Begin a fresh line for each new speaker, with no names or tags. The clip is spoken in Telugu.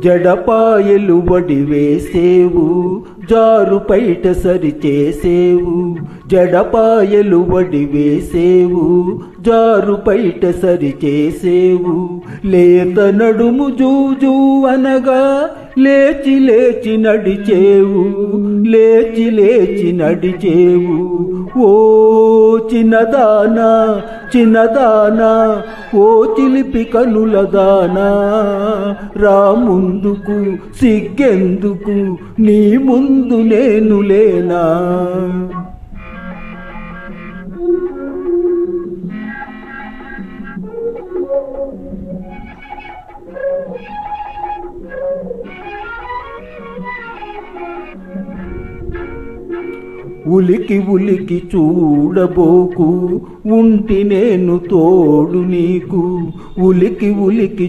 జడపాయలు వడి వేసేవు, జారు పైట సరి చేసేవు. జడపాయలు వడి వేసేవు, జారు పైట సరి చేసేవు. లేత నడుము జూజూ అనగా లేచి లేచి నడిచేవు, లేచి లేచి నడిచేవు. ఓ చిన్నదానా చిన్నదానా, ఓ చిలిపి కనుల దానా, రా ముందుకు సిగ్గెందుకు, నీ ముందు నేను లేనా. ఉలికి ఉలికి చూడబోకు, ఉంటి నేను తోడు నీకు. ఉలికి ఉలికి